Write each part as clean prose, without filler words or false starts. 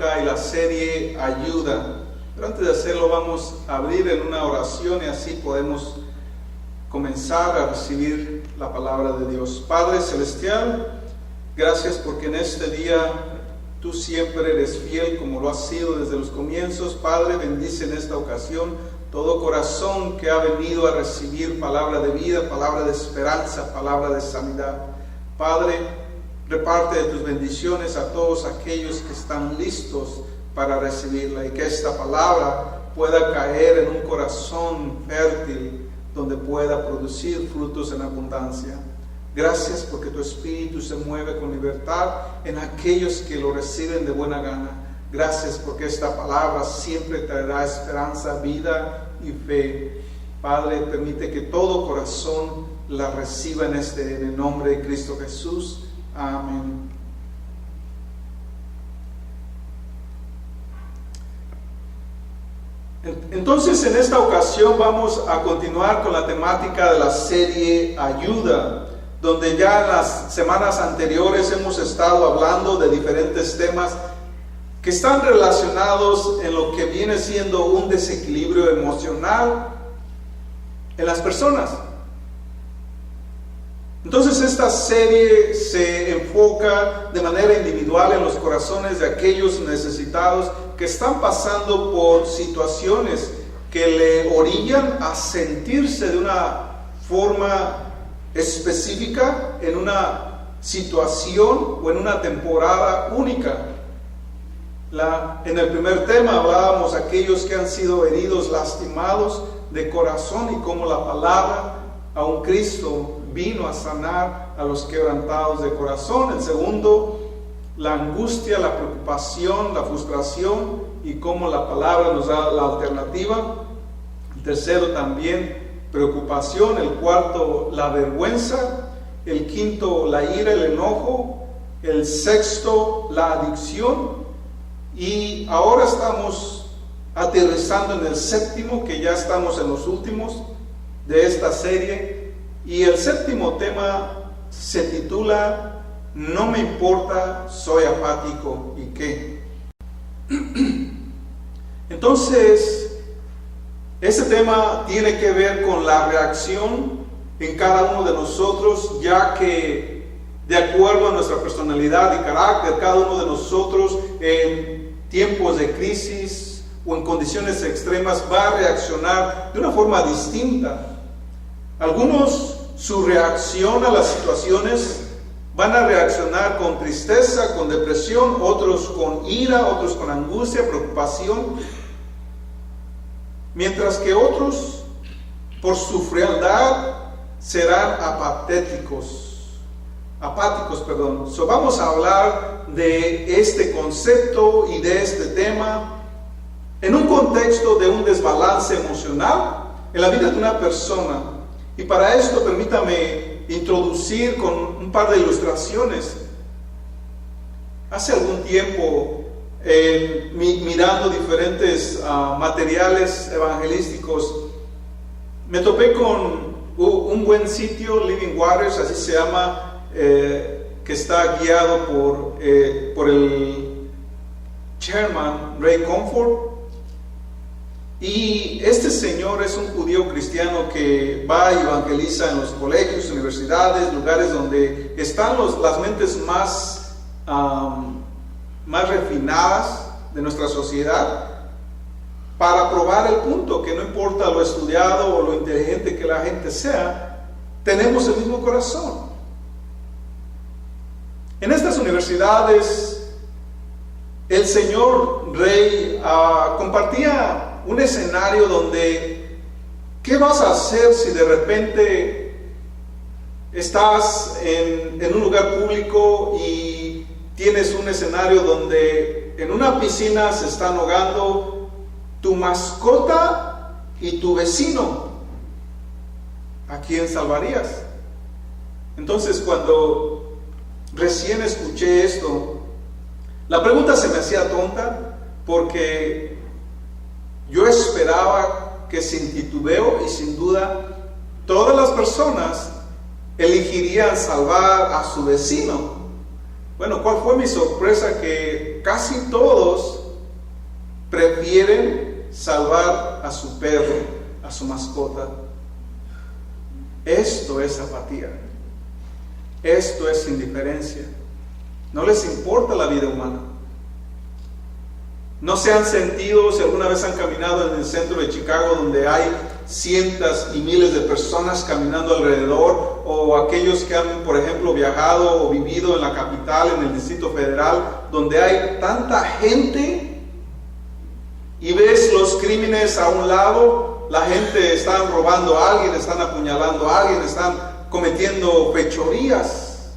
Y la serie Ayuda. Pero antes de hacerlo vamos a abrir en una oración y así podemos comenzar a recibir la palabra de Dios. Padre Celestial, gracias porque en este día tú siempre eres fiel como lo has sido desde los comienzos. Padre, bendice en esta ocasión todo corazón que ha venido a recibir palabra de vida, palabra de esperanza, palabra de sanidad. Padre, reparte de tus bendiciones a todos aquellos que están listos para recibirla y que esta palabra pueda caer en un corazón fértil donde pueda producir frutos en abundancia. Gracias porque tu espíritu se mueve con libertad en aquellos que lo reciben de buena gana. Gracias porque esta palabra siempre traerá esperanza, vida y fe. Padre, permite que todo corazón la reciba en el nombre de Cristo Jesús. Amén. Entonces, en esta ocasión vamos a continuar con la temática de la serie Ayuda, donde ya en las semanas anteriores hemos estado hablando de diferentes temas que están relacionados en lo que viene siendo un desequilibrio emocional en las personas. Entonces esta serie se enfoca de manera individual en los corazones de aquellos necesitados que están pasando por situaciones que le orillan a sentirse de una forma específica en una situación o en una temporada única. En el primer tema hablábamos de aquellos que han sido heridos, lastimados de corazón y cómo la palabra a un Cristo vino a sanar a los quebrantados de corazón. El segundo, la angustia, la preocupación, la frustración y cómo la palabra nos da la alternativa. El tercero también, preocupación. El cuarto, la vergüenza. El quinto, la ira, el enojo. El sexto, la adicción. Y ahora estamos aterrizando en el séptimo, que ya estamos en los últimos de esta serie. Y el séptimo tema se titula No me importa, soy apático y qué. Entonces, ese tema tiene que ver con la reacción en cada uno de nosotros, ya que de acuerdo a nuestra personalidad y carácter, cada uno de nosotros en tiempos de crisis o en condiciones extremas va a reaccionar de una forma distinta. Algunos, su reacción a las situaciones van a reaccionar con tristeza, con depresión, otros con ira, otros con angustia, preocupación, mientras que otros, por su frialdad, serán apáticos. So, vamos a hablar de este concepto y de este tema en un contexto de un desbalance emocional en la vida de una persona. Y para esto permítame introducir con un par de ilustraciones. Hace algún tiempo, mirando diferentes materiales evangelísticos, me topé con un buen sitio, Living Waters, así se llama, que está guiado por el chairman Ray Comfort. Y este señor es un judío cristiano que va y evangeliza en los colegios, universidades, lugares donde están las mentes más refinadas de nuestra sociedad, para probar el punto que no importa lo estudiado o lo inteligente que la gente sea, tenemos el mismo corazón. En estas universidades, el señor Ray compartía un escenario donde, ¿qué vas a hacer si de repente estás en un lugar público y tienes un escenario donde en una piscina se están ahogando tu mascota y tu vecino? ¿A quién salvarías? Entonces, cuando recién escuché esto, la pregunta se me hacía tonta, porque yo esperaba que sin titubeo y sin duda todas las personas elegirían salvar a su vecino. Bueno, ¿cuál fue mi sorpresa? Que casi todos prefieren salvar a su perro, a su mascota. Esto es apatía. Esto es indiferencia. No les importa la vida humana. ¿No se han sentido, si alguna vez han caminado en el centro de Chicago, donde hay cientos y miles de personas caminando alrededor, o aquellos que han, por ejemplo, viajado o vivido en la capital, en el Distrito Federal, donde hay tanta gente y ves los crímenes a un lado, la gente está robando a alguien, están apuñalando a alguien, están cometiendo fechorías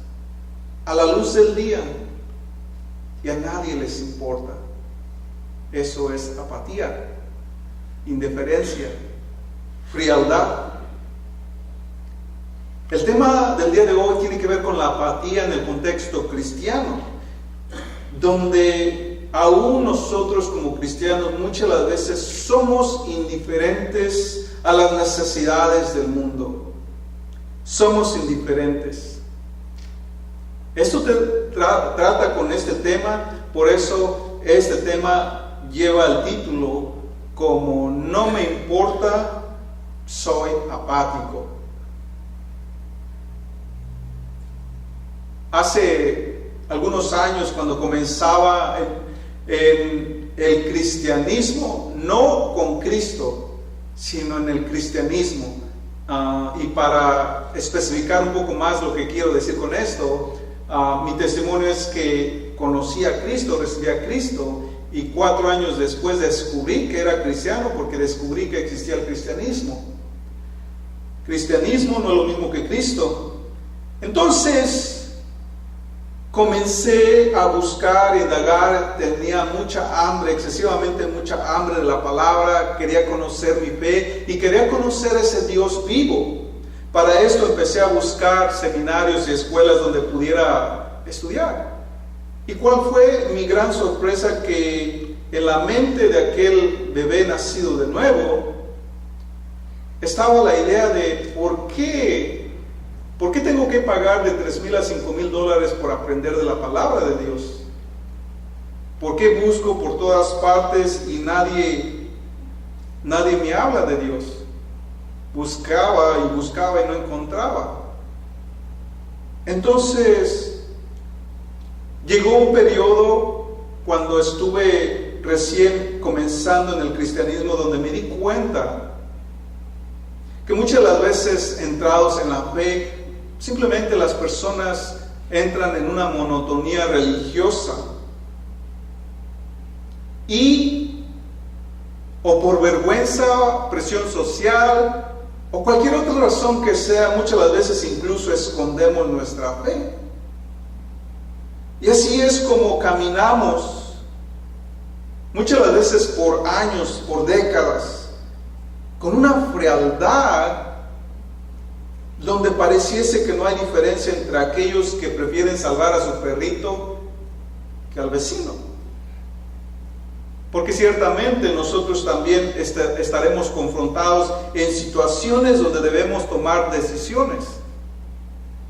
a la luz del día y a nadie les importa? Eso es apatía, indiferencia, frialdad. El tema del día de hoy tiene que ver con la apatía en el contexto cristiano, donde aún nosotros como cristianos muchas de las veces somos indiferentes a las necesidades del mundo. Somos indiferentes. Esto trata con este tema, por eso este tema lleva el título como "No me importa, soy apático". Hace algunos años, cuando comenzaba en el cristianismo, no con Cristo, sino en el cristianismo, y para especificar un poco más lo que quiero decir con esto, mi testimonio es que conocí a Cristo, recibí a Cristo, y 4 años después descubrí que era cristiano, porque descubrí que existía el cristianismo. Cristianismo no es lo mismo que Cristo. Entonces comencé a buscar, indagar, tenía mucha hambre, excesivamente mucha hambre de la palabra, quería conocer mi fe y quería conocer ese Dios vivo. Para esto empecé a buscar seminarios y escuelas donde pudiera estudiar. ¿Y cuál fue mi gran sorpresa? Que en la mente de aquel bebé nacido de nuevo estaba la idea de ¿por qué tengo que pagar de $3,000 a $5,000 por aprender de la palabra de Dios? ¿Por qué busco por todas partes y nadie me habla de Dios? Buscaba y buscaba y no encontraba. Entonces llegó un periodo cuando estuve recién comenzando en el cristianismo, donde me di cuenta que muchas de las veces, entrados en la fe, simplemente las personas entran en una monotonía religiosa y o por vergüenza, presión social o cualquier otra razón que sea, muchas de las veces incluso escondemos nuestra fe. Y así es como caminamos, muchas de las veces por años, por décadas, con una frialdad donde pareciese que no hay diferencia entre aquellos que prefieren salvar a su perrito que al vecino. Porque ciertamente nosotros también estaremos confrontados en situaciones donde debemos tomar decisiones,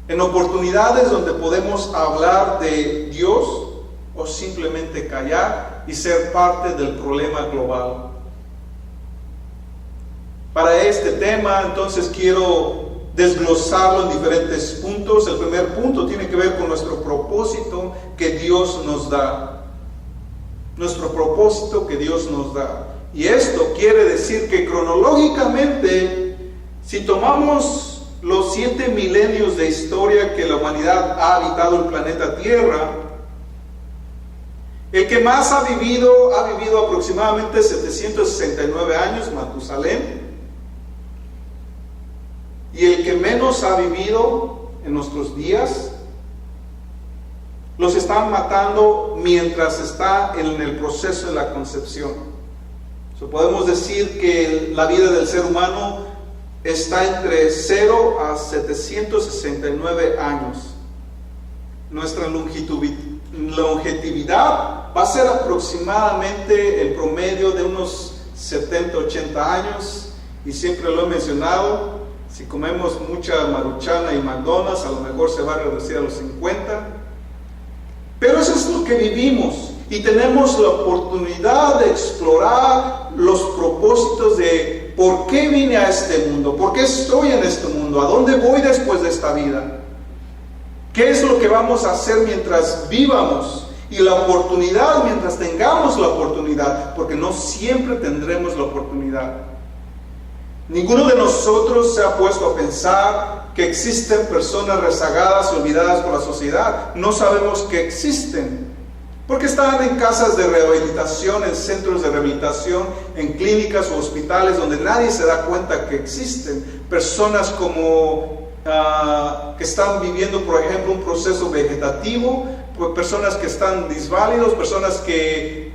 en oportunidades donde podemos hablar de Dios o simplemente callar y ser parte del problema global. Para este tema, entonces, quiero desglosarlo en diferentes puntos. El primer punto tiene que ver con nuestro propósito que Dios nos da. Nuestro propósito que Dios nos da. Y esto quiere decir que cronológicamente, si tomamos los 7 milenios de historia que la humanidad ha habitado el planeta Tierra, el que más ha vivido aproximadamente 769 años, Matusalén, y el que menos ha vivido en nuestros días, los están matando mientras está en el proceso de la concepción. Podemos decir que la vida del ser humano está entre 0 a 769 años. Nuestra longevidad va a ser aproximadamente el promedio de unos 70, 80 años, y siempre lo he mencionado, si comemos mucha Maruchana y McDonald's, a lo mejor se va a reducir a los 50. Pero eso es lo que vivimos. y tenemos la oportunidad de explorar los propósitos de por qué vine a este mundo, por qué estoy en este mundo, a dónde voy después de esta vida, qué es lo que vamos a hacer mientras vivamos y la oportunidad mientras tengamos la oportunidad, porque no siempre tendremos la oportunidad. Ninguno de nosotros se ha puesto a pensar que existen personas rezagadas y olvidadas por la sociedad. No sabemos que existen, porque están en casas de rehabilitación, en centros de rehabilitación, en clínicas o hospitales donde nadie se da cuenta que existen personas como que están viviendo, por ejemplo, un proceso vegetativo, personas que están disválidos, personas que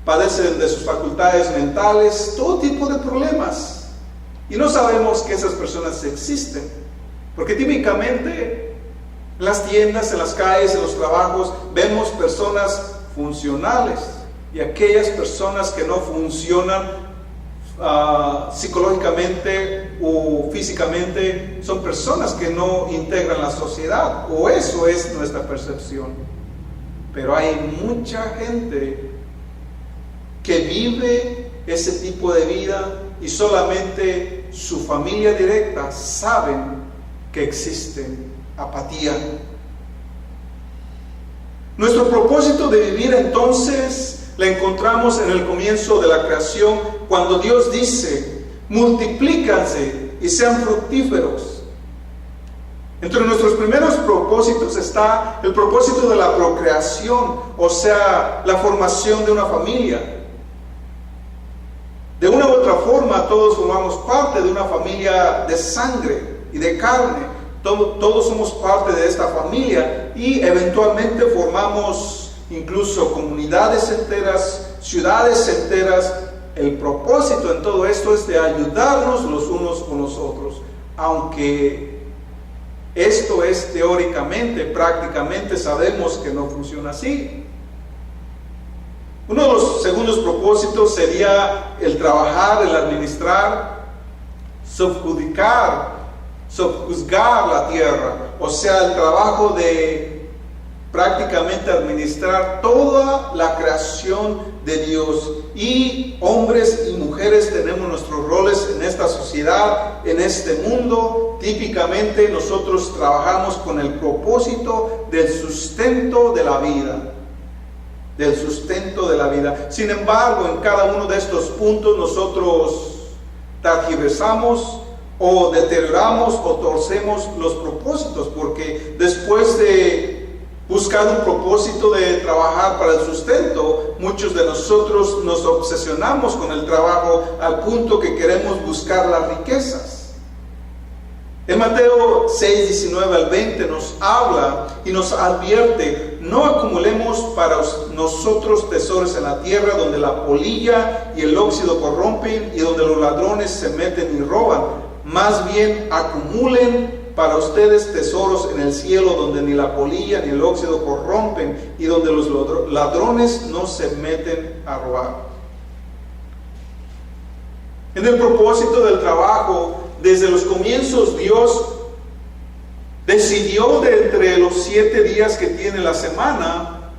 padecen de sus facultades mentales, todo tipo de problemas. Y no sabemos que esas personas existen, porque típicamente en las tiendas, en las calles, en los trabajos, vemos personas funcionales y aquellas personas que no funcionan psicológicamente o físicamente son personas que no integran la sociedad, o eso es nuestra percepción. Pero hay mucha gente que vive ese tipo de vida y solamente su familia directa saben que existe apatía. Nuestro propósito de vivir entonces la encontramos en el comienzo de la creación, cuando Dios dice: multiplícanse y sean fructíferos. Entre nuestros primeros propósitos está el propósito de la procreación, o sea, la formación de una familia. De una u otra forma, todos formamos parte de una familia de sangre y de carne. Todos somos parte de esta familia y eventualmente formamos incluso comunidades enteras, ciudades enteras. El propósito en todo esto es de ayudarnos los unos con los otros. Aunque esto es teóricamente, prácticamente sabemos que no funciona así. Uno de los segundos propósitos sería el trabajar, el administrar, subjuzgar la tierra, o sea, el trabajo de prácticamente administrar toda la creación de Dios. Y hombres y mujeres tenemos nuestros roles en esta sociedad, en este mundo. Típicamente nosotros trabajamos con el propósito del sustento de la vida. Del sustento de la vida. Sin embargo, en cada uno de estos puntos nosotros tergiversamos o deterioramos o torcemos los propósitos, porque después de buscar un propósito de trabajar para el sustento, muchos de nosotros nos obsesionamos con el trabajo al punto que queremos buscar las riquezas. En Mateo 6, 19 al 20 nos habla y nos advierte: no acumulemos para nosotros tesoros en la tierra, donde la polilla y el óxido corrompen y donde los ladrones se meten y roban. Más bien acumulen para ustedes tesoros en el cielo, donde ni la polilla ni el óxido corrompen y donde los ladrones no se meten a robar. En el propósito del trabajo, desde los comienzos Dios decidió de entre los 7 días que tiene la semana,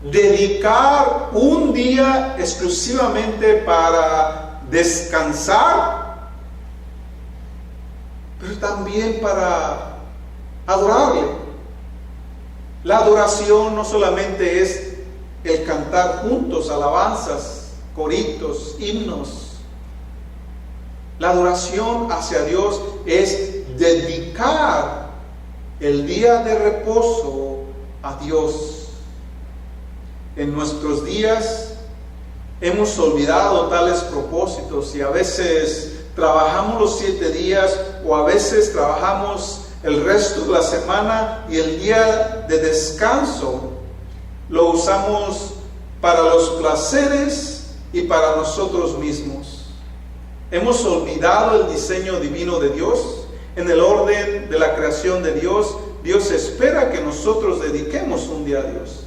dedicar un día exclusivamente para descansar, pero también para adorarle. La adoración no solamente es el cantar juntos alabanzas, coritos, himnos. La adoración hacia Dios es dedicar el día de reposo a Dios. En nuestros días hemos olvidado tales propósitos y a veces trabajamos los 7 días o a veces trabajamos el resto de la semana y el día de descanso lo usamos para los placeres y para nosotros mismos. Hemos olvidado el diseño divino de Dios. En el orden de la creación de Dios, Dios espera que nosotros dediquemos un día a Dios.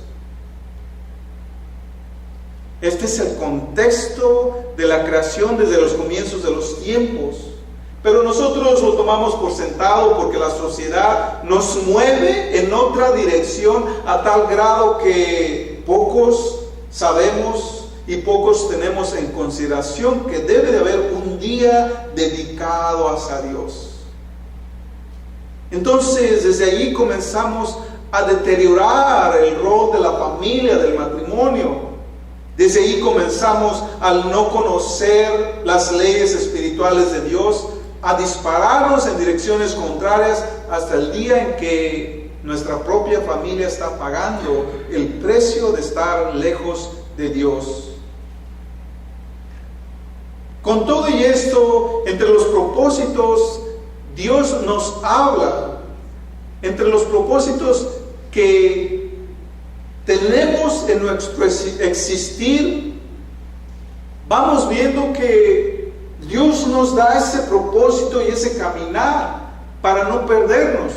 Este es el contexto de la creación desde los comienzos de los tiempos. pero nosotros lo tomamos por sentado porque la sociedad nos mueve en otra dirección a tal grado que pocos sabemos y pocos tenemos en consideración que debe de haber un día dedicado hacia Dios. Entonces, desde ahí comenzamos a deteriorar el rol de la familia, del matrimonio. Desde ahí comenzamos, al no conocer las leyes espirituales de Dios, a dispararnos en direcciones contrarias hasta el día en que nuestra propia familia está pagando el precio de estar lejos de Dios. Con todo y esto, entre los propósitos, Dios nos habla. Entre los propósitos que tenemos en nuestro existir, vamos viendo que Dios nos da ese propósito y ese caminar para no perdernos.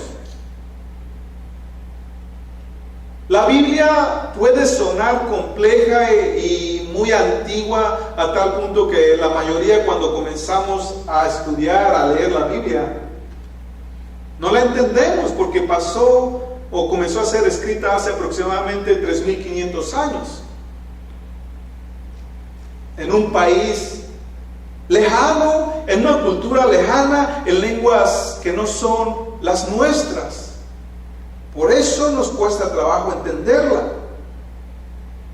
La Biblia puede sonar compleja y muy antigua a tal punto que la mayoría, cuando comenzamos a estudiar, a leer la Biblia, no la entendemos porque pasó o comenzó a ser escrita hace aproximadamente 3,500 años en un país lejano, en una cultura lejana, en lenguas que no son las nuestras. Por eso nos cuesta trabajo entenderla.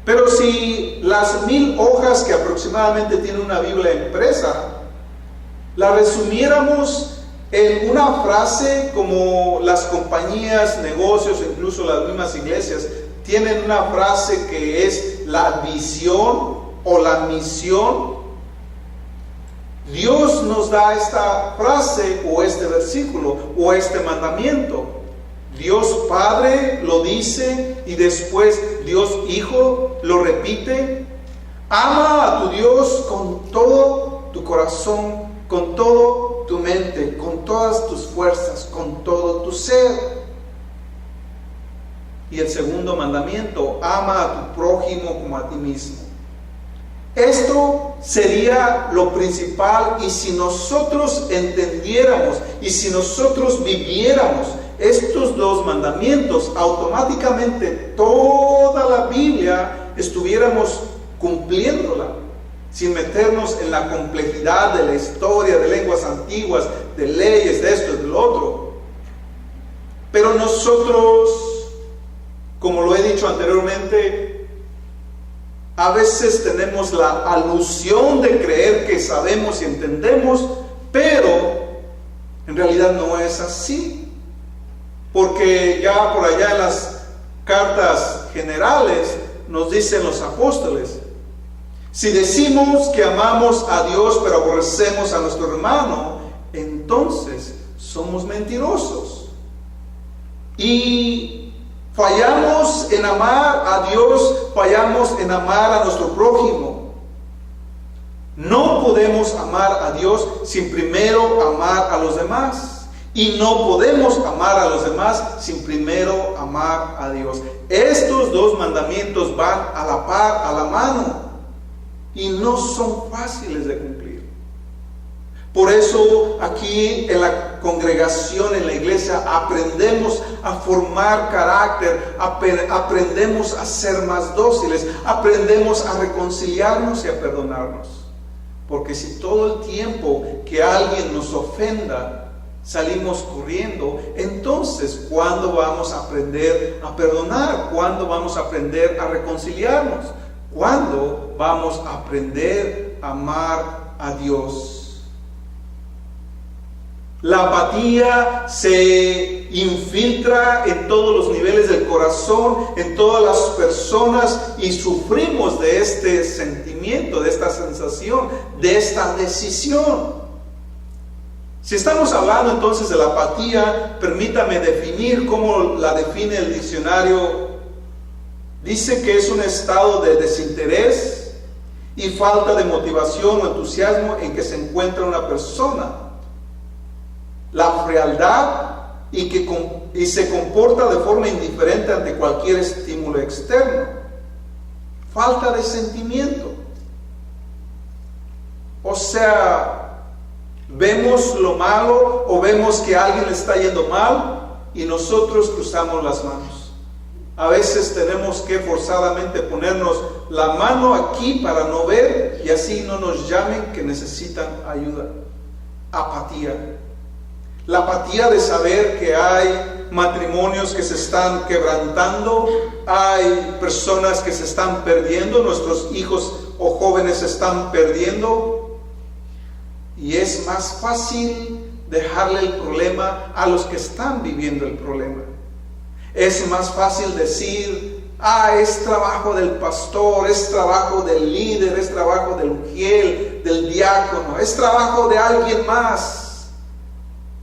Pero si las 1,000 hojas que aproximadamente tiene una Biblia impresa, la resumiéramos en una frase, como las compañías, negocios, incluso las mismas iglesias, tienen una frase que es la visión o la misión. Dios nos da esta frase o este versículo o este mandamiento. Dios Padre lo dice y después Dios Hijo lo repite. Ama a tu Dios con todo tu corazón, con todo tu mente, con todas tus fuerzas, con todo tu ser. Y el segundo mandamiento, ama a tu prójimo como a ti mismo. Esto sería lo principal, y si nosotros entendiéramos y si nosotros viviéramos estos dos mandamientos, automáticamente toda la Biblia estuviéramos cumpliéndola, sin meternos en la complejidad de la historia, de lenguas antiguas, de leyes, de esto y de lo otro. Pero nosotros, como lo he dicho anteriormente, a veces tenemos la alusión de creer que sabemos y entendemos, pero en realidad no es así. Porque ya por allá en las cartas generales nos dicen los apóstoles: si decimos que amamos a Dios pero aborrecemos a nuestro hermano, entonces somos mentirosos. Y fallamos en amar a Dios, fallamos en amar a nuestro prójimo. No podemos amar a Dios sin primero amar a los demás. Y no podemos amar a los demás sin primero amar a Dios. Estos dos mandamientos van a la par, a la mano, y no son fáciles de cumplir. Por eso aquí en la congregación, en la iglesia, aprendemos a formar carácter, aprendemos a ser más dóciles, aprendemos a reconciliarnos y a perdonarnos. Porque si todo el tiempo que alguien nos ofenda salimos corriendo, entonces ¿cuándo vamos a aprender a perdonar? ¿Cuándo vamos a aprender a reconciliarnos? ¿Cuándo vamos a aprender a amar a Dios? La apatía se infiltra en todos los niveles del corazón, en todas las personas, y sufrimos de este sentimiento, de esta sensación, de esta decisión. Si estamos hablando entonces de la apatía, permítame definir cómo la define el diccionario. Dice que es un estado de desinterés y falta de motivación o entusiasmo en que se encuentra una persona. La frialdad y se comporta de forma indiferente ante cualquier estímulo externo. Falta de sentimiento. O sea, Vemos lo malo o vemos que a alguien le está yendo mal y nosotros cruzamos las manos. A veces tenemos que forzadamente ponernos la mano aquí para no ver y así no nos llamen que necesitan ayuda. Apatía. La apatía de saber que hay matrimonios que se están quebrantando, hay personas que se están perdiendo, nuestros hijos o jóvenes se están perdiendo, y es más fácil dejarle el problema a los que están viviendo el problema. Es más fácil decir, es trabajo del pastor, es trabajo del líder, es trabajo del ujiel, del diácono, es trabajo de alguien más.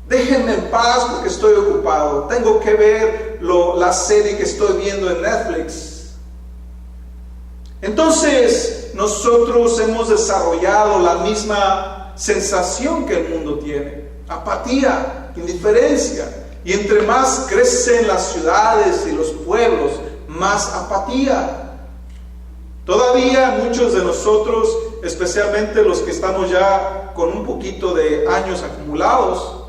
Déjenme en paz porque estoy ocupado. Tengo que ver la serie que estoy viendo en Netflix. Entonces, nosotros hemos desarrollado la misma sensación que el mundo tiene. Apatía, indiferencia. Y entre más crecen las ciudades y los pueblos, más apatía. Todavía muchos de nosotros, especialmente los que estamos ya con un poquito de años acumulados,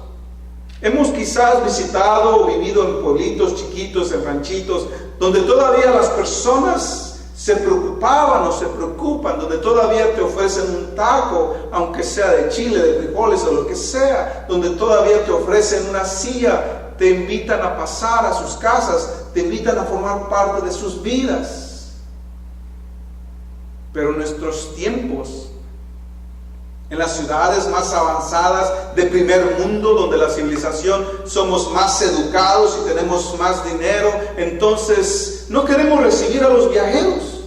hemos quizás visitado o vivido en pueblitos chiquitos, en ranchitos, donde todavía las personas se preocupaban o se preocupan, donde todavía te ofrecen un taco, aunque sea de chile, de frijoles o lo que sea, donde todavía te ofrecen una silla, te invitan a pasar a sus casas, te invitan a formar parte de sus vidas. Pero en nuestros tiempos, en las ciudades más avanzadas de primer mundo, donde la civilización somos más educados y tenemos más dinero, entonces no queremos recibir a los viajeros.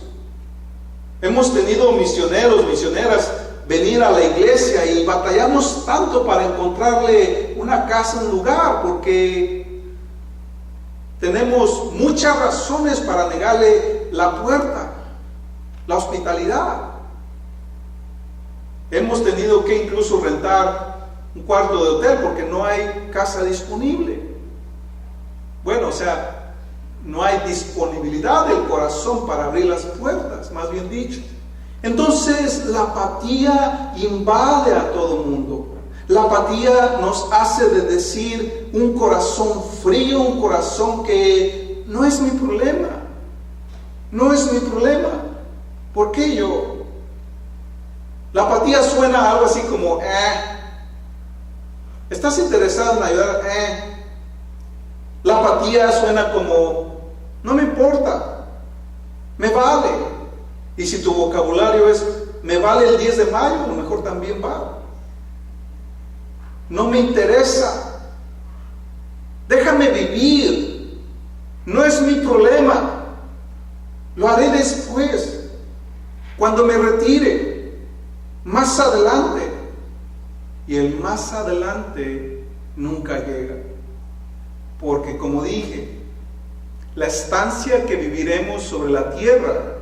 Hemos tenido misioneros, misioneras venir a la iglesia y batallamos tanto para encontrarle una casa, un lugar, porque tenemos muchas razones para negarle la puerta, la hospitalidad. Hemos tenido que incluso rentar un cuarto de hotel porque no hay casa disponible. Bueno, no hay disponibilidad del corazón para abrir las puertas, más bien dicho. Entonces la apatía invade a todo mundo. La apatía nos hace de decir un corazón frío, un corazón que no es mi problema. No es mi problema. ¿Por qué yo? La apatía suena a algo así como, ¿estás interesado en ayudar? La apatía suena como, no me importa, me vale. Y si tu vocabulario es, me vale el 10 de mayo, a lo mejor también vale. No me interesa. Déjame vivir. No es mi problema. Lo haré después, cuando me retire. Más adelante. Y el más adelante nunca llega. Porque como dije, la estancia que viviremos sobre la tierra,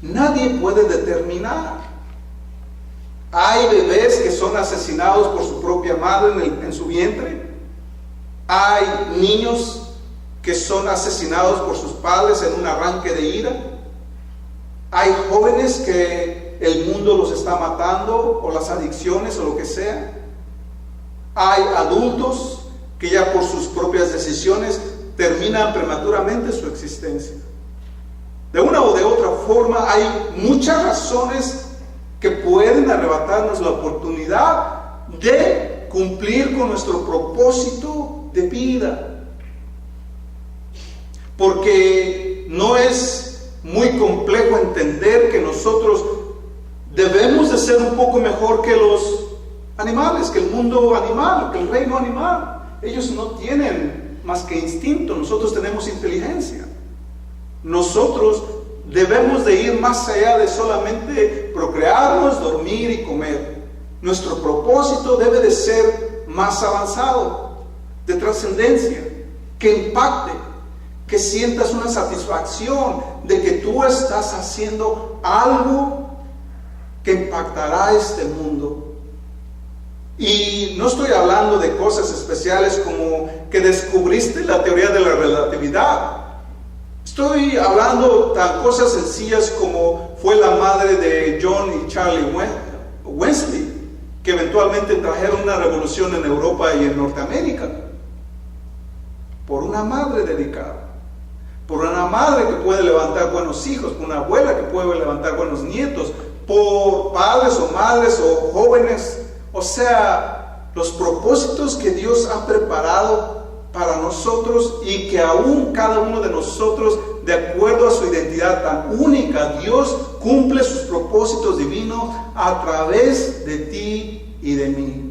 nadie puede determinar. Hay bebés que son asesinados por su propia madre en su vientre. Hay niños que son asesinados por sus padres en un arranque de ira. Hay jóvenes que el mundo los está matando, o las adicciones, o lo que sea. Hay adultos que ya por sus propias decisiones terminan prematuramente su existencia. De una o de otra forma, hay muchas razones que pueden arrebatarnos la oportunidad de cumplir con nuestro propósito de vida. Porque no es muy complejo entender que nosotros debemos de ser un poco mejor que los animales, que el mundo animal, que el reino animal. Ellos no tienen más que instinto, nosotros tenemos inteligencia. Nosotros debemos de ir más allá de solamente procrearnos, dormir y comer. Nuestro propósito debe de ser más avanzado, de trascendencia, que impacte, que sientas una satisfacción de que tú estás haciendo algo que impactará este mundo. Y no estoy hablando de cosas especiales como que descubriste la teoría de la relatividad. Estoy hablando de cosas sencillas como fue la madre de John y Charlie Wesley. que eventualmente trajeron una revolución en Europa y en Norteamérica. Por una madre dedicada, por una madre que puede levantar buenos hijos, por una abuela que puede levantar buenos nietos, por padres o madres o jóvenes. O sea, los propósitos que Dios ha preparado para nosotros y que aún cada uno de nosotros, de acuerdo a su identidad tan única, Dios cumple sus propósitos divinos a través de ti y de mí.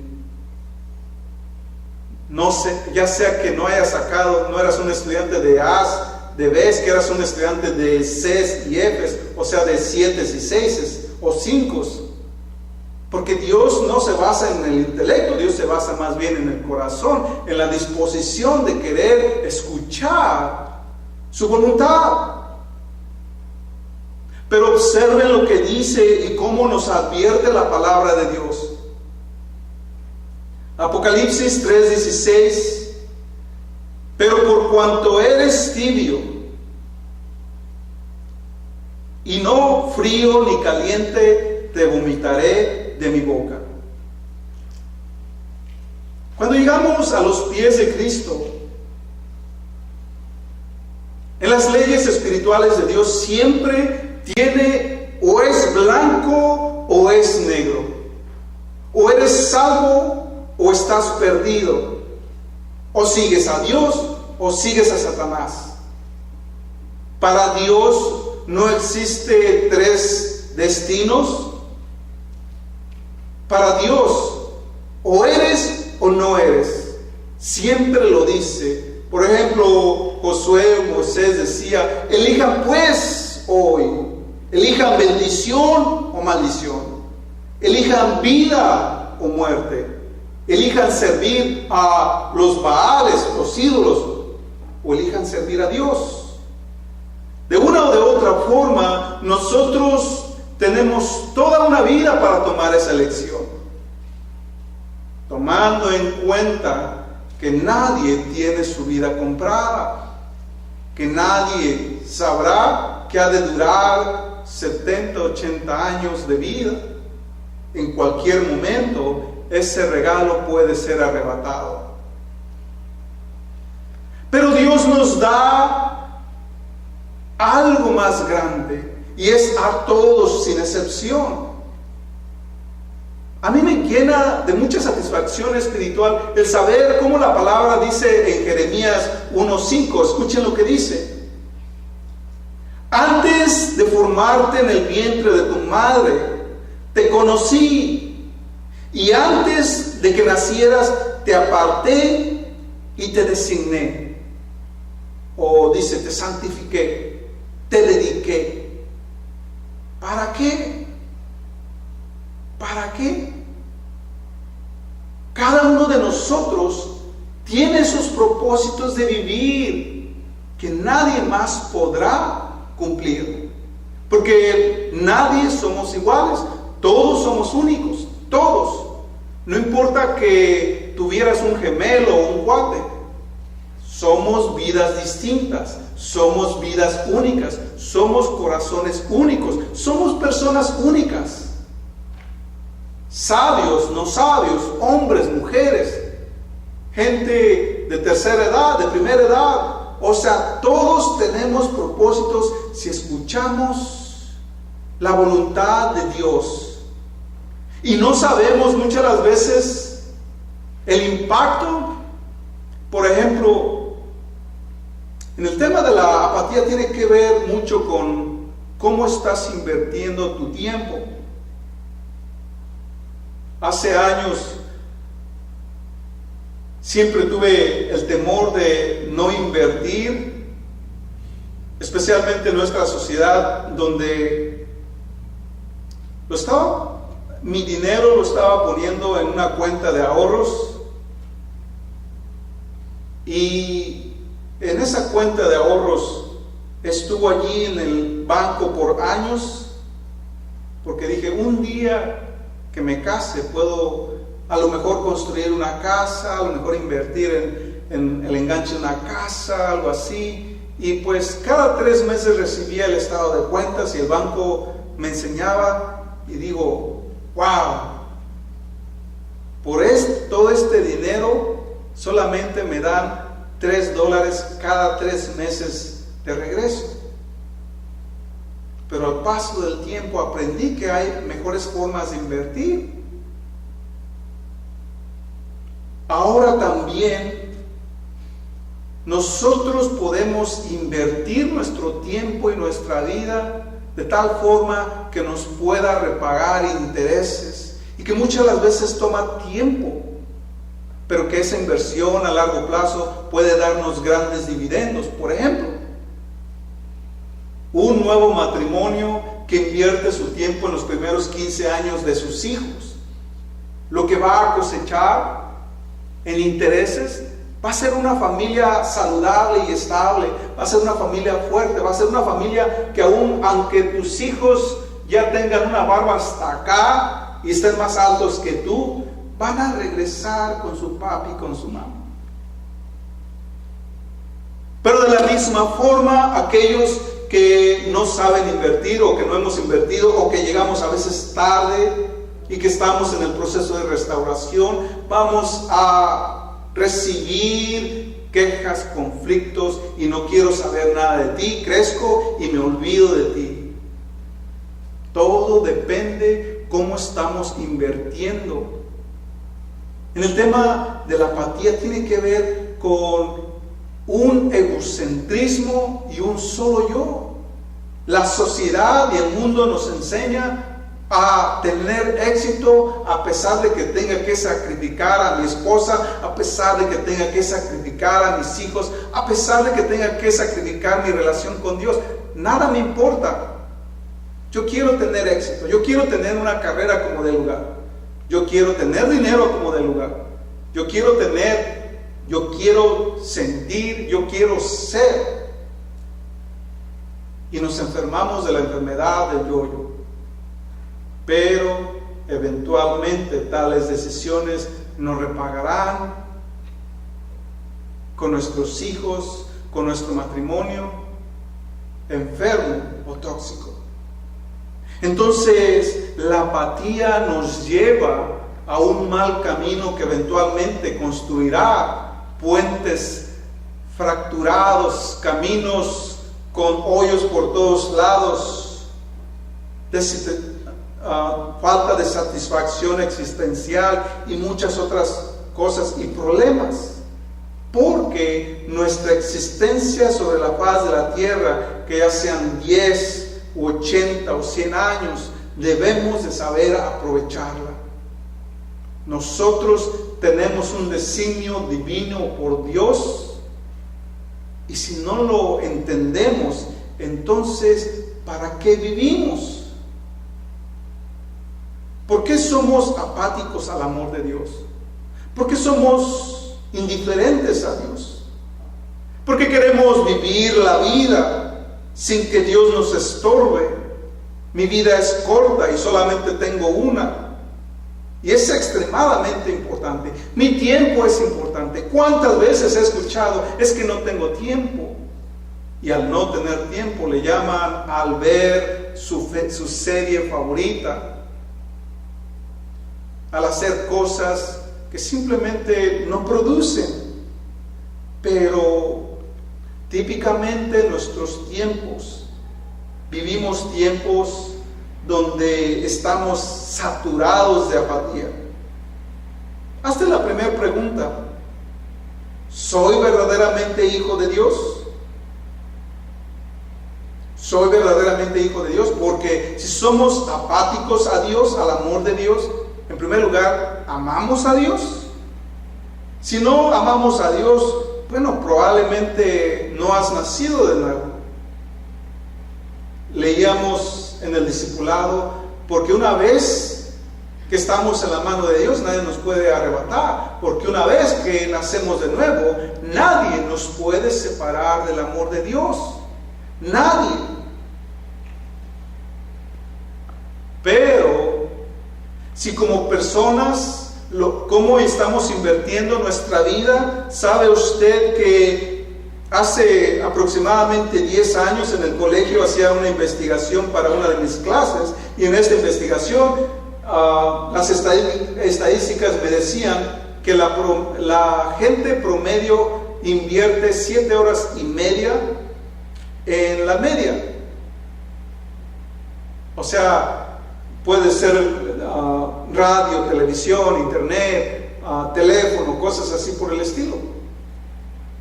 No sé, ya sea que no hayas sacado, no eras un estudiante de A's, de B's, que eras un estudiante de C's y F's, o sea, de 7's y 6's o 5's. Porque Dios no se basa en el intelecto, Dios se basa más bien en el corazón, en la disposición de querer escuchar su voluntad. Pero observen lo que dice y cómo nos advierte la palabra de Dios. Apocalipsis 3:16, pero por cuanto eres tibio y no frío ni caliente, te vomitaré de mi boca. Cuando llegamos a los pies de Cristo, en las leyes espirituales de Dios siempre tiene o es blanco o es negro, o eres salvo o estás perdido, o sigues a Dios o sigues a Satanás. Para Dios no existe tres destinos. Para Dios o eres o no eres. Siempre lo dice. Por ejemplo, Josué o Moisés decía: elijan pues hoy, elijan bendición o maldición, elijan vida o muerte, elijan servir a los Baales, los ídolos, o elijan servir a Dios. De una o de otra forma, nosotros tenemos toda una vida para tomar esa elección, tomando en cuenta que nadie tiene su vida comprada, que nadie sabrá que ha de durar 70, 80 años de vida. En cualquier momento ese regalo puede ser arrebatado. Pero Dios nos da algo más grande, y es a todos sin excepción. A mí me llena de mucha satisfacción espiritual el saber cómo la palabra dice en Jeremías 1:5. Escuchen lo que dice: antes de formarte en el vientre de tu madre, te conocí, y antes de que nacieras, te aparté y te designé. O dice, te santifiqué, te dediqué. ¿Para qué? ¿Para qué? Cada uno de nosotros tiene esos propósitos de vivir que nadie más podrá cumplir. Porque nadie somos iguales, todos somos únicos, todos. No importa que tuvieras un gemelo o un cuate, somos vidas distintas, somos vidas únicas, somos corazones únicos, somos personas únicas. Sabios, no sabios, hombres, mujeres, gente de tercera edad, de primera edad. O sea, todos tenemos propósitos si escuchamos la voluntad de Dios. Y no sabemos muchas las veces el impacto. Por ejemplo, en el tema de la apatía tiene que ver mucho con cómo estás invirtiendo tu tiempo. Hace años siempre tuve el temor de no invertir, especialmente en nuestra sociedad donde mi dinero lo estaba poniendo en una cuenta de ahorros, y en esa cuenta de ahorros estuvo allí en el banco por años, porque dije, un día que me case puedo a lo mejor construir una casa, a lo mejor invertir en el enganche de una casa, algo así. Y pues cada 3 meses recibía el estado de cuentas y el banco me enseñaba, y digo, wow, por todo este dinero solamente me dan $3 cada 3 meses de regreso. Pero al paso del tiempo aprendí que hay mejores formas de invertir. Ahora también nosotros podemos invertir nuestro tiempo y nuestra vida de tal forma que nos pueda repagar intereses, y que muchas de las veces toma tiempo, pero que esa inversión a largo plazo puede darnos grandes dividendos. Por ejemplo, un nuevo matrimonio que invierte su tiempo en los primeros 15 años de sus hijos, lo que va a cosechar en intereses va a ser una familia saludable y estable, va a ser una familia fuerte, va a ser una familia que aunque tus hijos ya tengan una barba hasta acá y estén más altos que tú, van a regresar con su papi y con su mamá. Pero de la misma forma, aquellos que no saben invertir, o que no hemos invertido, o que llegamos a veces tarde y que estamos en el proceso de restauración, vamos a recibir quejas, conflictos, y no quiero saber nada de ti, crezco y me olvido de ti. Todo depende cómo estamos invirtiendo. En el tema de la apatía tiene que ver con un egocentrismo y un solo yo. La sociedad y el mundo nos enseña a tener éxito a pesar de que tenga que sacrificar a mi esposa, a pesar de que tenga que sacrificar a mis hijos, a pesar de que tenga que sacrificar mi relación con Dios. Nada me importa. Yo quiero tener éxito, yo quiero tener una carrera como de lugar, yo quiero tener dinero como de lugar, yo quiero sentir, yo quiero ser. Y nos enfermamos de la enfermedad del yo-yo. Pero eventualmente tales decisiones nos repagarán con nuestros hijos, con nuestro matrimonio enfermo o tóxico. Entonces la apatía nos lleva a un mal camino que eventualmente construirá puentes fracturados, caminos con hoyos por todos lados, falta de satisfacción existencial y muchas otras cosas y problemas, porque nuestra existencia sobre la faz de la tierra, que ya sean 10, 80 o 100 años, debemos de saber aprovecharla. Nosotros tenemos un designio divino por Dios, y si no lo entendemos, entonces ¿para qué vivimos? ¿Por qué somos apáticos al amor de Dios? ¿Por qué somos indiferentes a Dios? ¿Por qué queremos vivir la vida sin que Dios nos estorbe? Mi vida es corta y solamente tengo una. Y es extremadamente importante. Mi tiempo es importante. ¿Cuántas veces he escuchado? Es que no tengo tiempo. Y al no tener tiempo le llaman al ver su serie favorita, al hacer cosas que simplemente no producen. Pero típicamente nuestros tiempos, vivimos tiempos donde estamos saturados de apatía. Hazte la primera pregunta: ¿soy verdaderamente hijo de Dios? ¿Soy verdaderamente hijo de Dios? Porque si somos apáticos a Dios, al amor de Dios, en primer lugar, ¿amamos a Dios? Si no amamos a Dios, bueno, probablemente no has nacido de nuevo. Leíamos en el discipulado, porque una vez que estamos en la mano de Dios, nadie nos puede arrebatar, porque una vez que nacemos de nuevo, nadie nos puede separar del amor de Dios. Nadie. Pero si como personas, ¿cómo estamos invirtiendo nuestra vida? ¿Sabe usted que hace aproximadamente 10 años en el colegio hacía una investigación para una de mis clases? Y en esta investigación las estadísticas me decían que la gente promedio invierte 7 horas y media en la media. O sea, puede ser radio, televisión, internet, teléfono, cosas así por el estilo.